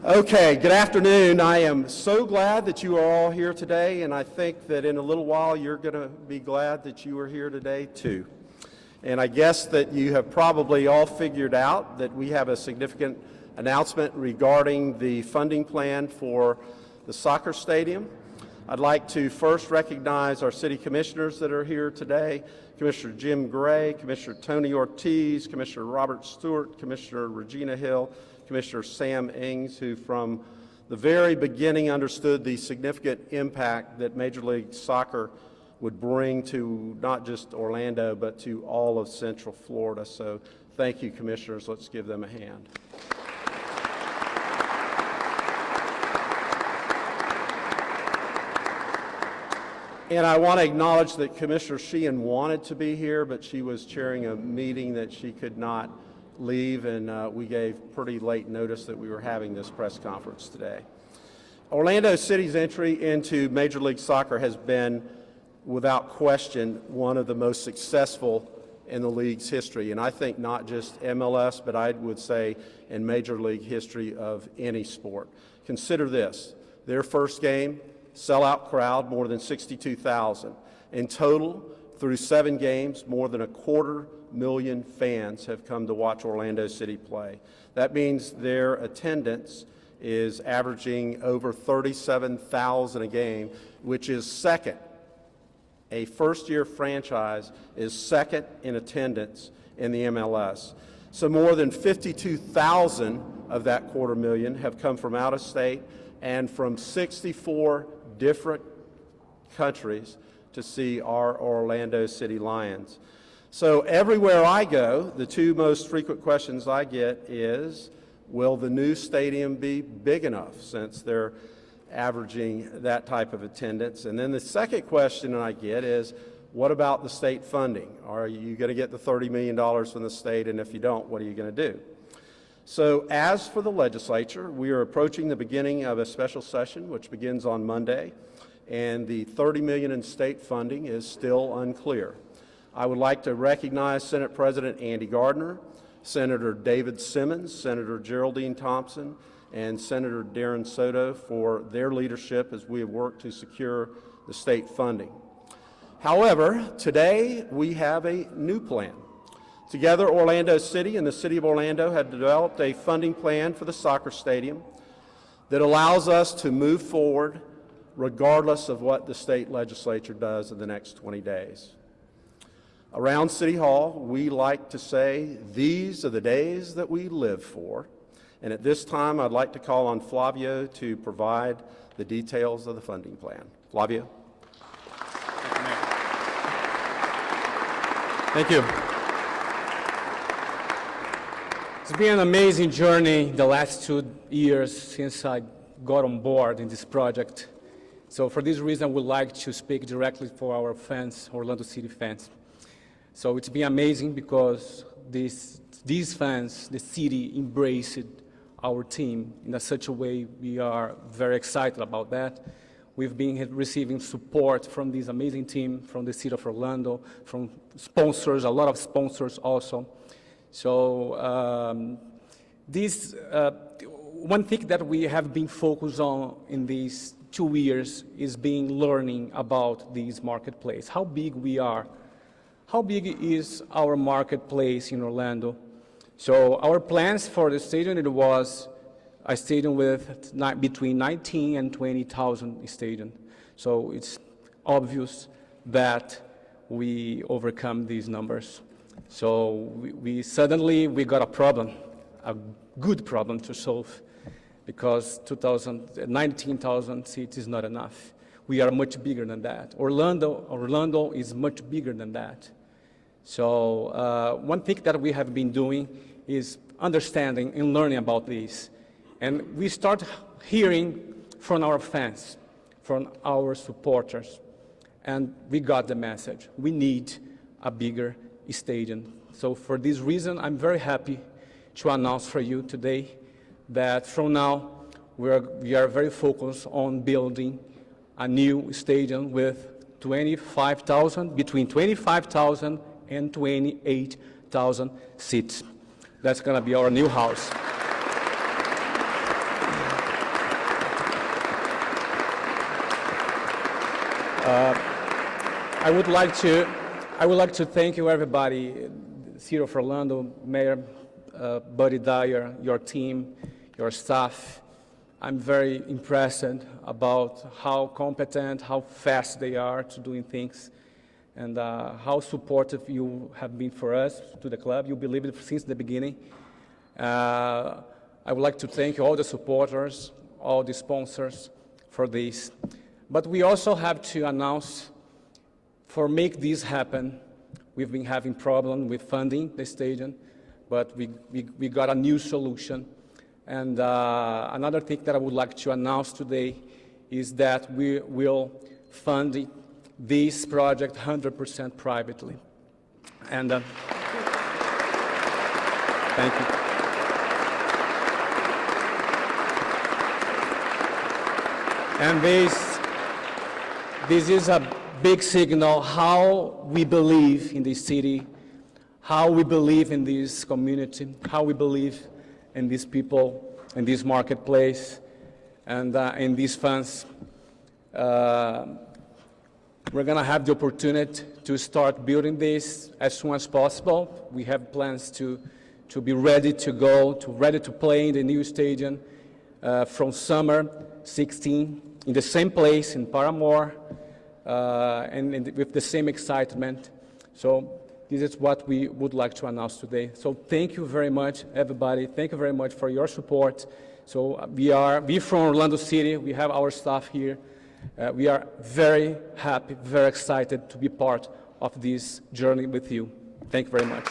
Okay, good afternoon. I am so glad that you are all here today, and I think that in a little while you're going to be glad that you are here today too. And I guess that you have probably all figured out that we have a significant announcement regarding the funding plan for the soccer stadium. I'd like to first recognize our city commissioners that are here today: Commissioner Jim Gray, Commissioner Tony Ortiz, Commissioner Robert Stewart, Commissioner Regina Hill, Commissioner Sam Ings, who from the very beginning understood the significant impact that Major League Soccer would bring to not just Orlando, but to all of Central Florida. So thank you, commissioners. Let's give them a hand. And I want to acknowledge that Commissioner Sheehan wanted to be here, but she was chairing a meeting that she could not leave, and we gave pretty late notice that we were having this press conference today. Orlando City's entry into Major League Soccer has been, without question, one of the most successful in the league's history, and I think not just MLS, but I would say in Major League history of any sport. Consider this: their first game, sellout crowd, more than 62,000. In total, through 7 games, more than 250,000 fans have come to watch Orlando City play. That means their attendance is averaging over 37,000 a game, which is second. A first-year franchise is second in attendance in the MLS. So more than 52,000 of that 250,000 have come from out of state and from 64 different countries to see our Orlando City Lions. So everywhere I go, the 2 most frequent questions I get is, will the new stadium be big enough, since they're averaging that type of attendance? And then the second question I get is, what about the state funding? Are you going to get the $30 million from the state? And if you don't, what are you going to do? So as for the legislature, we are approaching the beginning of a special session, which begins on Monday, and the $30 million in state funding is still unclear. I would like to recognize Senate President Andy Gardner, Senator David Simmons, Senator Geraldine Thompson, and Senator Darren Soto for their leadership as we have worked to secure the state funding. However, today we have a new plan. Together, Orlando City and the City of Orlando have developed a funding plan for the soccer stadium that allows us to move forward regardless of what the state legislature does in the next 20 days. Around City Hall, we like to say, these are the days that we live for. And at this time, I'd like to call on Flavio to provide the details of the funding plan. Flavio. Thank you. It's been an amazing journey the last 2 years since I got on board in this project. So for this reason, I would like to speak directly for our fans, Orlando City fans. So it's been amazing because these fans, the city, embraced our team in such a way. We are very excited about that. We've been receiving support from this amazing team, from the city of Orlando, from sponsors, a lot of sponsors also. So one thing that we have been focused on in these 2 years is learning about this marketplace, how big we are. How big is our marketplace in Orlando? So our plans for the stadium, it was a stadium with between 19 and 20,000 stadium. So it's obvious that we overcome these numbers. So we suddenly got a problem, a good problem to solve, because 19,000 seats is not enough. We are much bigger than that. Orlando is much bigger than that. So one thing that we have been doing is understanding and learning about this. And we start hearing from our fans, from our supporters, and we got the message. We need a bigger stadium. So for this reason, I'm very happy to announce for you today that from now we are very focused on building a new stadium with 25,000, between 25,000 and 28,000 seats. That's going to be our new house. I would like to thank you, everybody, City of Orlando, Mayor Buddy Dyer, your team, your staff. I'm very impressed about how competent, how fast they are to doing things, and how supportive you have been for us, to the club. You believed it since the beginning. I would like to thank all the supporters, all the sponsors for this. But we also have to announce, for make this happen, we've been having problem with funding the stadium, but we got a new solution. And another thing that I would like to announce today is that we will fund this project 100% privately. And thank you. And this is a big signal how we believe in this city, how we believe in this community, how we believe in these people, in this marketplace, and in these funds. We're going to have the opportunity to start building this as soon as possible. We have plans to be ready to go, ready to play in the new stadium from summer 16 in the same place in Paramore, and with the same excitement. So this is what we would like to announce today. So thank you very much, everybody. Thank you very much for your support. So we from Orlando City, we have our staff here. We are very happy, very excited to be part of this journey with you. Thank you very much.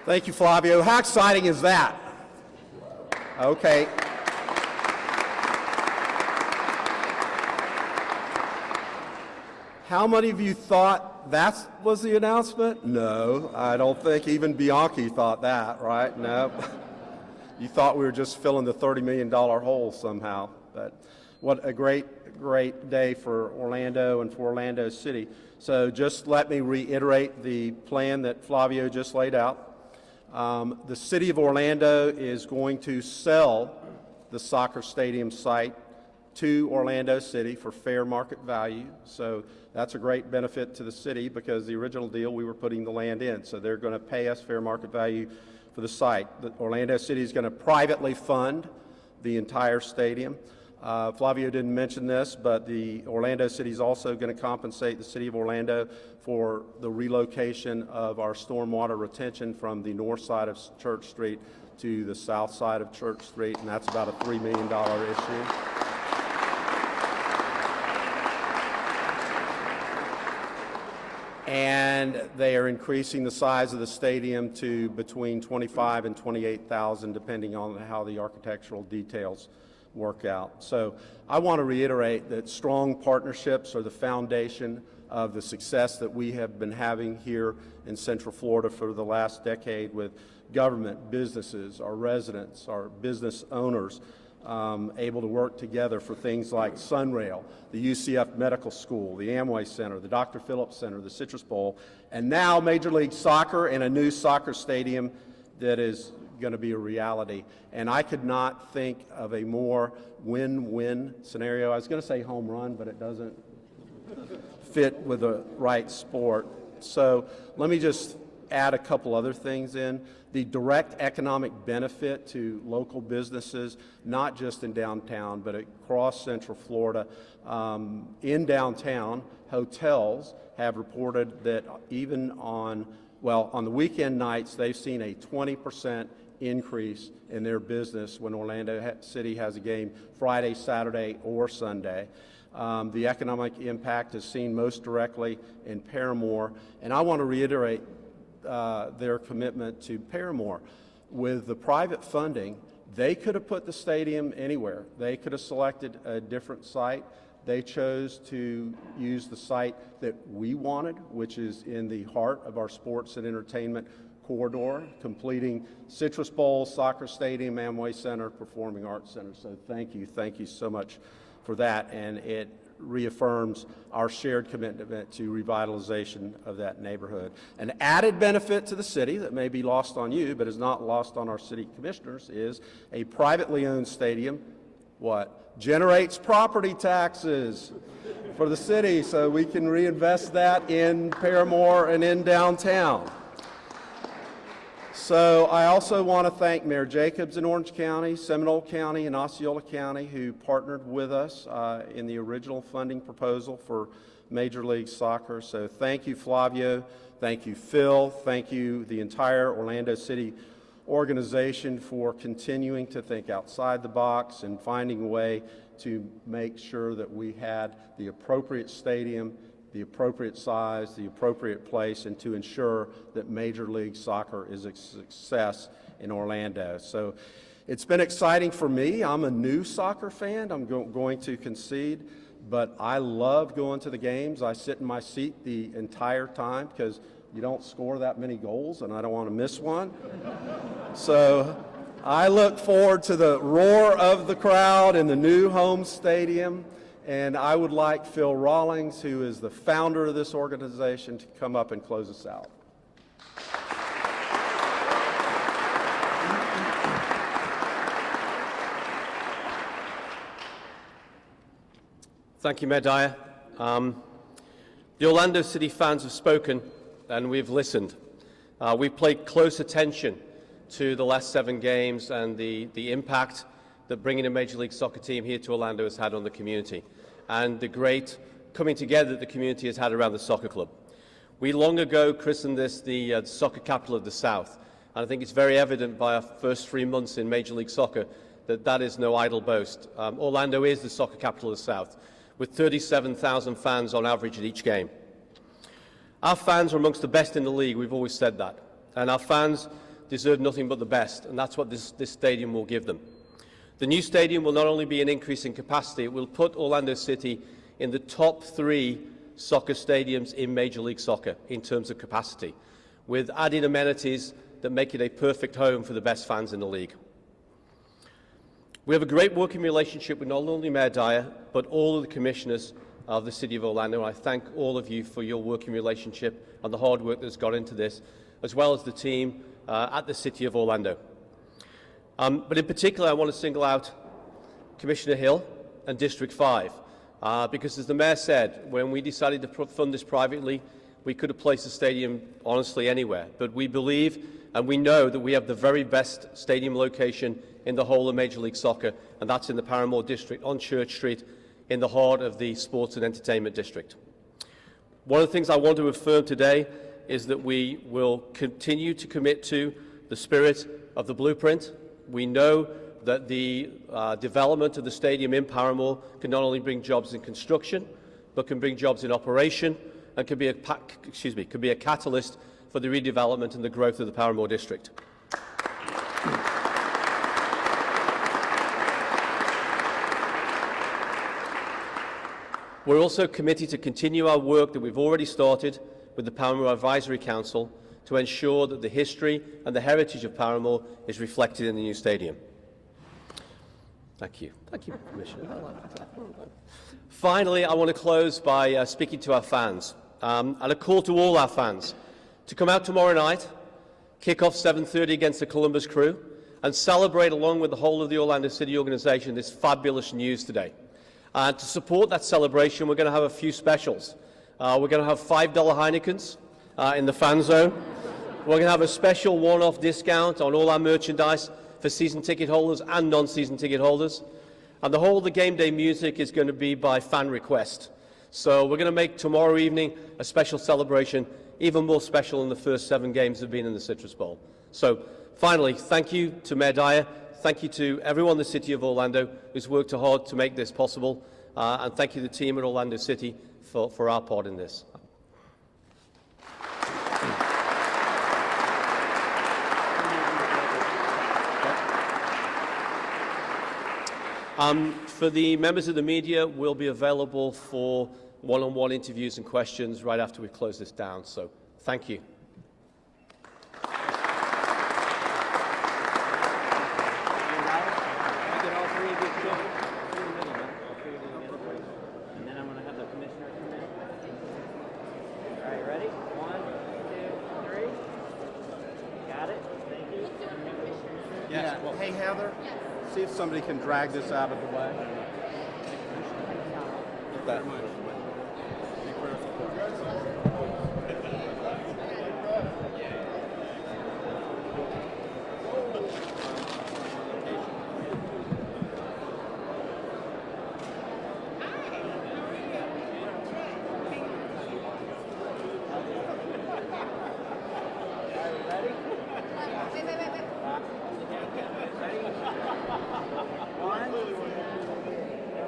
Thank you, Flavio. How exciting is that? Okay. How many of you thought that was the announcement? No, I don't think even Bianchi thought that, right? No. You thought we were just filling the $30 million hole somehow. But what a great day for Orlando and for Orlando City. So just let me reiterate the plan that Flavio just laid out. The City of Orlando is going to sell the soccer stadium site to Orlando City for fair market value. So that's a great benefit to the city because the original deal we were putting the land in. So they're going to pay us fair market value for the site. The Orlando City is going to privately fund the entire stadium. Flavio didn't mention this, but the Orlando City is also going to compensate the City of Orlando for the relocation of our stormwater retention from the north side of Church Street to the south side of Church Street, and that's about a $3 million issue. And they are increasing the size of the stadium to between 25 and 28,000, depending on how the architectural details work out. So I want to reiterate that strong partnerships are the foundation of the success that we have been having here in Central Florida for the last decade with government, businesses, our residents, our business owners, able to work together for things like Sunrail, the UCF Medical School, the Amway Center, the Dr. Phillips Center, the Citrus Bowl, and now Major League Soccer and a new soccer stadium that is going to be a reality. And I could not think of a more win-win scenario. I was going to say home run, but it doesn't fit with the right sport. So let me just add a couple other things in. The direct economic benefit to local businesses, not just in downtown, but across Central Florida. In downtown, hotels have reported that even on the weekend nights, they've seen a 20% increase in their business when Orlando City has a game Friday, Saturday, or Sunday. The economic impact is seen most directly in Paramore, and I want to reiterate their commitment to Paramore. With the private funding, they could have put the stadium anywhere. They could have selected a different site. They chose to use the site that we wanted, which is in the heart of our sports and entertainment corridor, completing Citrus Bowl, Soccer Stadium, Amway Center, Performing Arts Center. So thank you so much for that. And it reaffirms our shared commitment to revitalization of that neighborhood. An added benefit to the city that may be lost on you, but is not lost on our city commissioners, is a privately owned stadium, what? Generates property taxes for the city, so we can reinvest that in Paramore and in downtown. So I also want to thank Mayor Jacobs in Orange County, Seminole County, and Osceola County who partnered with us in the original funding proposal for Major League Soccer. So thank you, Flavio. Thank you, Phil. Thank you, the entire Orlando City organization, for continuing to think outside the box and finding a way to make sure that we had the appropriate stadium, the appropriate size, the appropriate place, and to ensure that Major League Soccer is a success in Orlando. So it's been exciting for me. I'm a new soccer fan, I'm going to concede, but I love going to the games. I sit in my seat the entire time because you don't score that many goals and I don't want to miss one. So I look forward to the roar of the crowd in the new home stadium. And I would like Phil Rawlings, who is the founder of this organization, to come up and close us out. Thank you, Mayor Dyer. The Orlando City fans have spoken, and we've listened. We've paid close attention to the last 7 games and the impact that bringing a Major League Soccer team here to Orlando has had on the community, and the great coming together that the community has had around the soccer club. We long ago christened this the soccer capital of the South, and I think it's very evident by our first 3 months in Major League Soccer that that is no idle boast. Orlando is the soccer capital of the South, with 37,000 fans on average at each game. Our fans are amongst the best in the league, we've always said that, and our fans deserve nothing but the best, and that's what this stadium will give them. The new stadium will not only be an increase in capacity, it will put Orlando City in the top 3 soccer stadiums in Major League Soccer in terms of capacity, with added amenities that make it a perfect home for the best fans in the league. We have a great working relationship with not only Mayor Dyer, but all of the commissioners of the City of Orlando. I thank all of you for your working relationship and the hard work that's gone into this, as well as the team at the City of Orlando. But in particular, I want to single out Commissioner Hill and District 5, because as the Mayor said, when we decided to fund this privately, we could have placed the stadium honestly anywhere. But we believe and we know that we have the very best stadium location in the whole of Major League Soccer, and that's in the Paramore District on Church Street, in the heart of the Sports and Entertainment District. One of the things I want to affirm today is that we will continue to commit to the spirit of the blueprint. We know that the development of the stadium in Paramore can not only bring jobs in construction, but can bring jobs in operation and can be a catalyst for the redevelopment and the growth of the Paramore District. We're also committed to continue our work that we've already started with the Paramore Advisory Council to ensure that the history and the heritage of Paramore is reflected in the new stadium. Thank you. Thank you, Commissioner. Finally, I want to close by speaking to our fans and a call to all our fans to come out tomorrow night, kick off 7:30 against the Columbus Crew, and celebrate along with the whole of the Orlando City organization this fabulous news today. And to support that celebration, we're going to have a few specials. We're going to have $5 Heinekens in the fan zone. We're going to have a special one-off discount on all our merchandise for season ticket holders and non-season ticket holders. And the whole of the game day music is going to be by fan request. So we're going to make tomorrow evening a special celebration, even more special than the first 7 games have been in the Citrus Bowl. So finally, thank you to Mayor Dyer. Thank you to everyone in the City of Orlando who's worked hard to make this possible. And thank you to the team at Orlando City for our part in this. For the members of the media, we'll be available for one-on-one interviews and questions right after we close this down. So thank you. And then I'm Hey, Heather, see if somebody can drag this out of the way. That-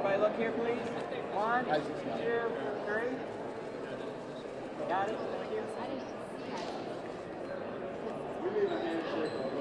Everybody look here, please. 1, 2, 3. Got it? Thank you.